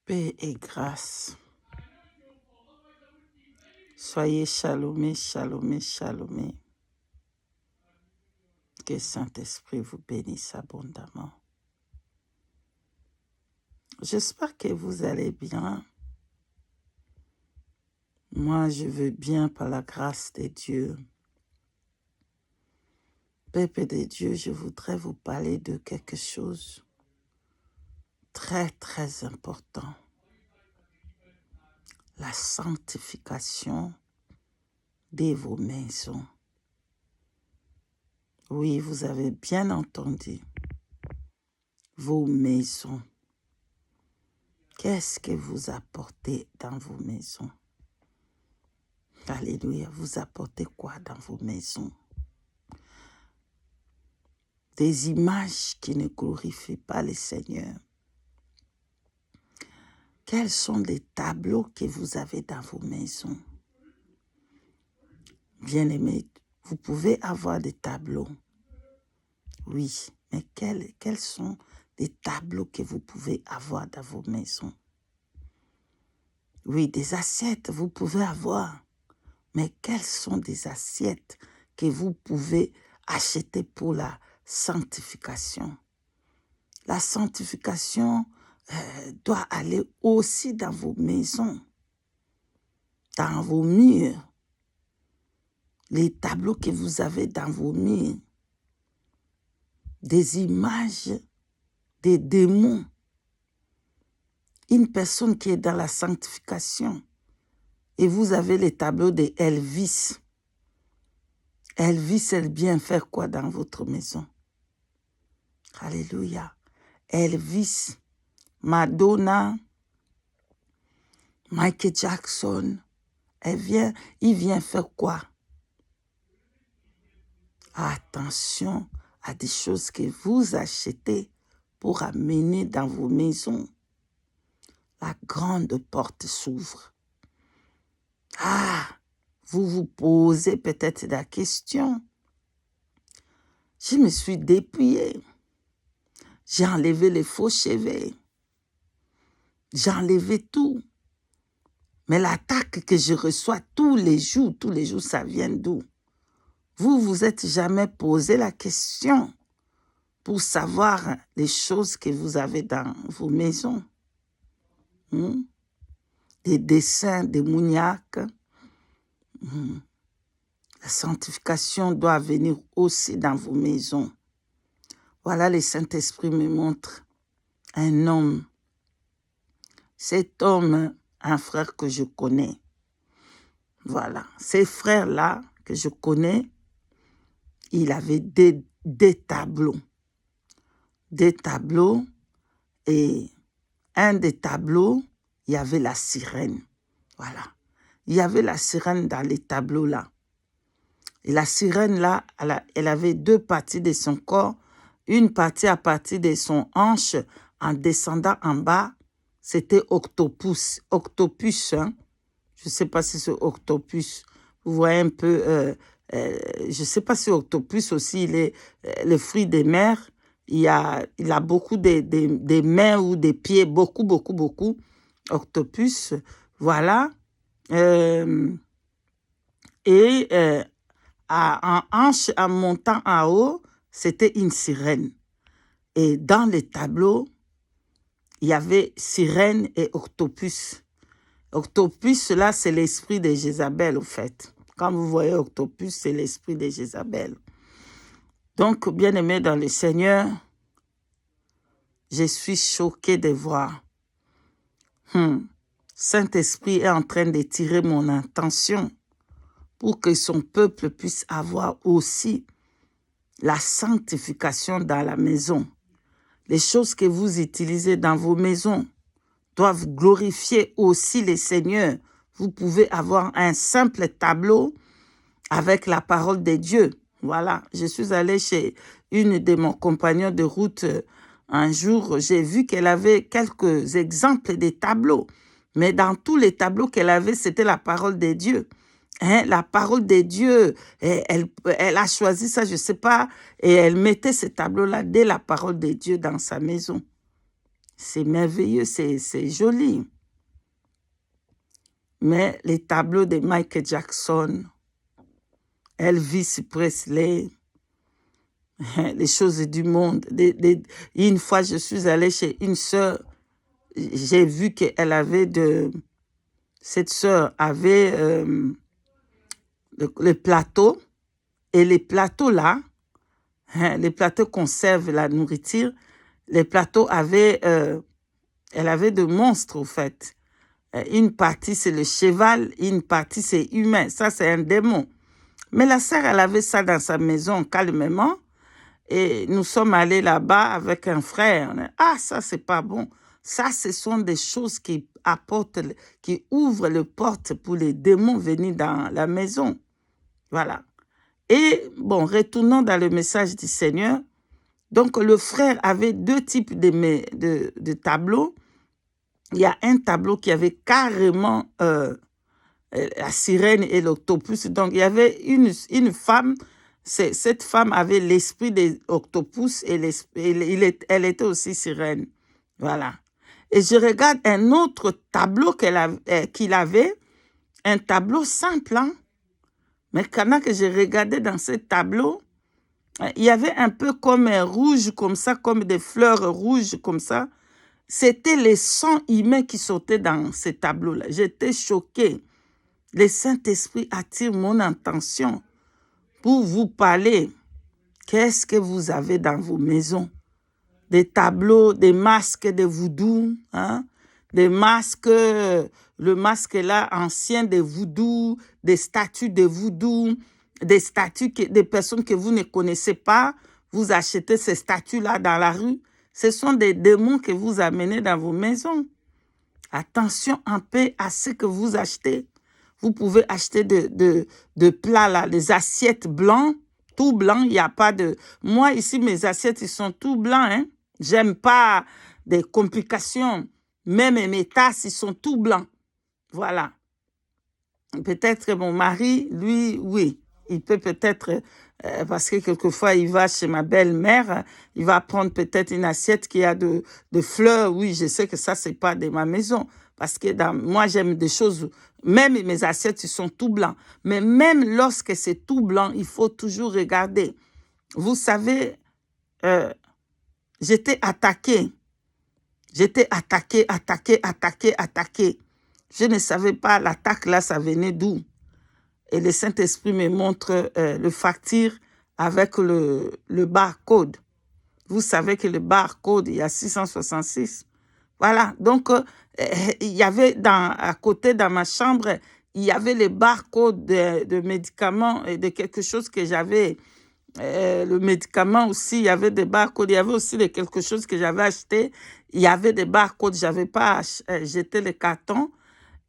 Paix et grâce. Soyez chalomés, chalomés, chalomés. Que Saint-Esprit vous bénisse abondamment. J'espère que vous allez bien. Moi, je veux bien par la grâce de Dieu. Peuple de Dieu, je voudrais vous parler de quelque chose très, très important. La sanctification de vos maisons. Oui, vous avez bien entendu. Vos maisons. Qu'est-ce que vous apportez dans vos maisons? Alléluia. Vous apportez quoi dans vos maisons? Des images qui ne glorifient pas le Seigneur. Quels sont les tableaux que vous avez dans vos maisons? Bien-aimés, vous pouvez avoir des tableaux. Oui, mais quels sont les tableaux que vous pouvez avoir dans vos maisons? Oui, des assiettes, vous pouvez avoir. Mais quelles sont des assiettes que vous pouvez acheter pour la sanctification? La sanctification doit aller aussi dans vos maisons, dans vos murs. Les tableaux que vous avez dans vos murs, des images des démons. Une personne qui est dans la sanctification et vous avez les tableaux de Elvis. Elvis, elle vient faire quoi dans votre maison? Alléluia. Elvis, Madonna, Michael Jackson, il vient faire quoi? Attention à des choses que vous achetez pour amener dans vos maisons. La grande porte s'ouvre. Vous vous posez peut-être la question. Je me suis dépouillée. J'ai enlevé les faux cheveux. J'ai enlevé tout. Mais l'attaque que je reçois tous les jours, ça vient d'où? Vous vous êtes jamais posé la question pour savoir les choses que vous avez dans vos maisons. Des dessins démoniaques. La sanctification doit venir aussi dans vos maisons. Voilà, le Saint-Esprit me montre un homme. Cet homme, un frère que je connais. Voilà, ces frères-là que je connais, il avait des tableaux. Des tableaux, et un des tableaux, il y avait la sirène. Voilà. Il y avait la sirène dans les tableaux-là. Et la sirène-là, elle avait deux parties de son corps. Une partie à partir de son hanche, en descendant en bas, c'était octopus. Octopus, hein? Je ne sais pas si c'est octopus. Vous voyez un peu, je ne sais pas si octopus aussi, il est le fruit des mers. Il a beaucoup de mains ou des pieds, beaucoup. Octopus, voilà. En hanche, en montant en haut, c'était une sirène. Et dans les tableaux, il y avait sirène et octopus. Octopus, là, c'est l'esprit de Jézabel, au fait. Quand vous voyez octopus, c'est l'esprit de Jézabel. Donc, bien-aimés dans le Seigneur, je suis choquée de voir. Saint-Esprit est en train de tirer mon attention pour que son peuple puisse avoir aussi la sanctification dans la maison. Les choses que vous utilisez dans vos maisons doivent glorifier aussi les seigneurs. Vous pouvez avoir un simple tableau avec la parole de Dieu. Voilà, je suis allée chez une de mes compagnons de route un jour. J'ai vu qu'elle avait quelques exemples de tableaux. Mais dans tous les tableaux qu'elle avait, c'était la parole de Dieu. La parole de Dieu, elle a choisi ça, je ne sais pas, et elle mettait ce tableau-là dès la parole de Dieu dans sa maison. C'est merveilleux, c'est joli. Mais les tableaux de Michael Jackson, Elvis Presley, les choses du monde. Une fois, je suis allée chez une sœur, j'ai vu qu'elle avait cette sœur avait le plateau, et les plateaux là, les plateaux conservent la nourriture, les plateaux avaient, elle avait de monstres au fait. Une partie c'est le cheval, une partie c'est humain, ça c'est un démon. Mais la sœur, elle avait ça dans sa maison calmement, et nous sommes allés là-bas avec un frère. Ah, ça c'est pas bon. Ça, ce sont des choses qui apportent, qui ouvrent les portes pour les démons venir dans la maison. Voilà. Et bon, retournons dans le message du Seigneur. Donc, le frère avait deux types de tableaux. Il y a un tableau qui avait carrément la sirène et l'octopus. Donc, il y avait une femme. Cette femme avait l'esprit des octopus et elle était aussi sirène. Voilà. Et je regarde un autre tableau qu'il avait, un tableau simple, hein? Mais quand que j'ai regardé dans ce tableau, il y avait un peu comme un rouge, comme ça, comme des fleurs rouges, comme ça. C'était les sangs humains qui sautaient dans ce tableau-là. J'étais choquée. Le Saint-Esprit attire mon attention pour vous parler. Qu'est-ce que vous avez dans vos maisons? Des tableaux, des masques de voodoo, hein? Des masques, le masque là ancien de voodoo, des statues de voodoo, des statues, des personnes que vous ne connaissez pas, vous achetez ces statues-là dans la rue. Ce sont des démons que vous amenez dans vos maisons. Attention un peu à ce que vous achetez. Vous pouvez acheter de plats là, des assiettes blancs, tout blanc, il n'y a pas de... Moi ici, mes assiettes, ils sont tout blancs, hein. J'aime pas des complications. Même mes tasses, ils sont tout blancs. Voilà. Peut-être que mon mari, lui, oui. Il peut peut-être, parce que quelquefois, il va chez ma belle-mère, il va prendre peut-être une assiette qui a de fleurs. Oui, je sais que ça, c'est pas de ma maison. Parce que moi, j'aime des choses, même mes assiettes, ils sont tout blancs. Mais même lorsque c'est tout blanc, il faut toujours regarder. Vous savez, j'étais attaquée. J'étais attaquée. Je ne savais pas l'attaque là, ça venait d'où. Et le Saint-Esprit me montre le facture avec le barcode. Vous savez que le barcode, il y a 666. Voilà, donc il y avait à côté dans ma chambre, il y avait les barcodes de médicaments et de quelque chose que j'avais. Le médicament aussi, il y avait des barcodes. Il y avait aussi quelque chose que j'avais acheté. Il y avait des barcodes. Je n'avais pas jeté les cartons.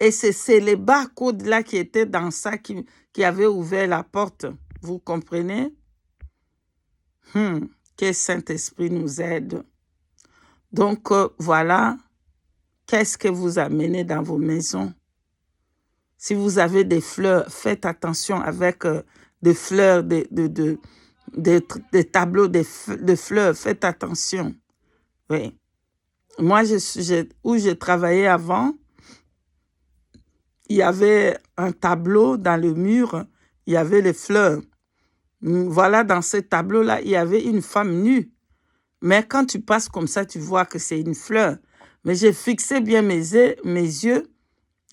Et c'est les barcodes là qui étaient dans ça qui avaient ouvert la porte. Vous comprenez? Que Saint-Esprit nous aide. Donc, voilà. Qu'est-ce que vous amenez dans vos maisons? Si vous avez des fleurs, faites attention avec des fleurs, des tableaux de fleurs. Faites attention. Oui. Moi, où j'ai travaillé avant, il y avait un tableau dans le mur, il y avait les fleurs. Voilà, dans ce tableau-là, il y avait une femme nue. Mais quand tu passes comme ça, tu vois que c'est une fleur. Mais j'ai fixé bien mes yeux.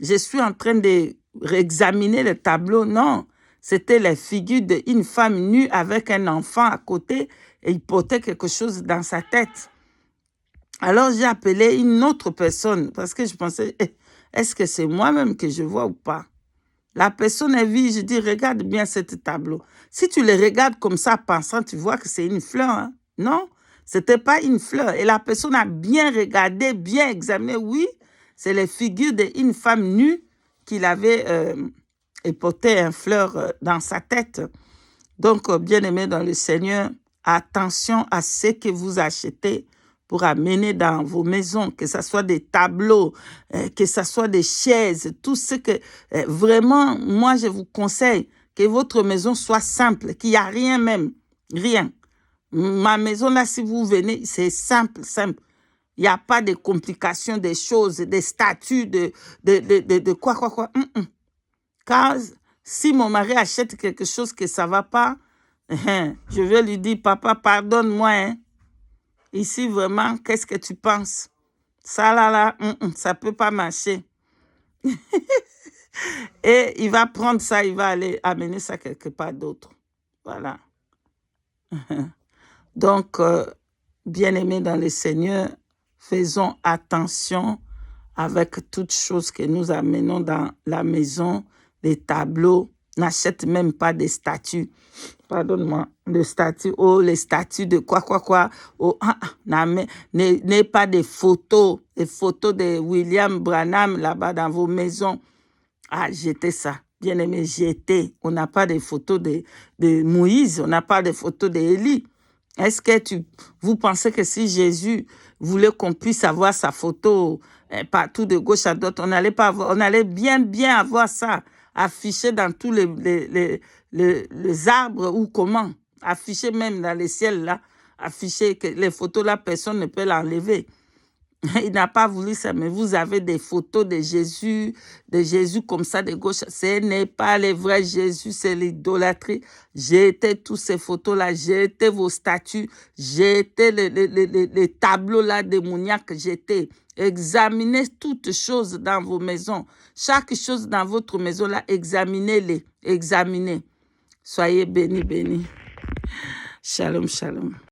Je suis en train de réexaminer le tableau. Non, c'était la figure d'une femme nue avec un enfant à côté et il portait quelque chose dans sa tête. Alors, j'ai appelé une autre personne parce que je pensais, est-ce que c'est moi-même que je vois ou pas? La personne est vue, je dis, regarde bien ce tableau. Si tu le regardes comme ça, pensant, tu vois que c'est une fleur. Hein? Non, ce n'était pas une fleur. Et la personne a bien regardé, bien examiné. Oui, c'est la figure d'une femme nue qu'il avait et portait une fleur dans sa tête. Donc, bien-aimés dans le Seigneur, attention à ce que vous achetez pour amener dans vos maisons, que ce soit des tableaux, que ce soit des chaises, tout ce que... vraiment, moi, je vous conseille que votre maison soit simple, qu'il n'y a rien même, rien. Ma maison, là, si vous venez, c'est simple. Il n'y a pas de complications, des choses, des statuts, de quoi. Car si mon mari achète quelque chose que ça ne va pas, je vais lui dire, papa, pardonne-moi. Hein. Ici, vraiment, qu'est-ce que tu penses? Ça, là, ça ne peut pas marcher. Et il va prendre ça, il va aller amener ça quelque part d'autre. Voilà. Donc, bien-aimés dans le Seigneur, faisons attention avec toutes choses que nous amenons dans la maison, les tableaux. N'achète même pas des statues. Pardonne-moi, les statues, les statues de quoi. N'ayez pas des photos de William Branham là-bas dans vos maisons. Jetez ça. Bien aimé, jetez. On n'a pas de photos de Moïse, on n'a pas de photos d'Élie. Est-ce que vous pensez que si Jésus voulait qu'on puisse avoir sa photo partout de gauche à droite, on allait bien avoir ça affiché dans tous les arbres ou comment? Affiché même dans le ciel là, affiché que les photos là, personne ne peut l'enlever. Il n'a pas voulu ça, mais vous avez des photos de Jésus comme ça de gauche. Ce n'est pas le vrai Jésus, c'est l'idolâtrie. Jetez toutes ces photos-là, jetez vos statues, jetez les tableaux-là démoniaques, jetez. Examinez toutes choses dans vos maisons. Chaque chose dans votre maison-là, examinez-les, examinez. Soyez bénis. Shalom, shalom.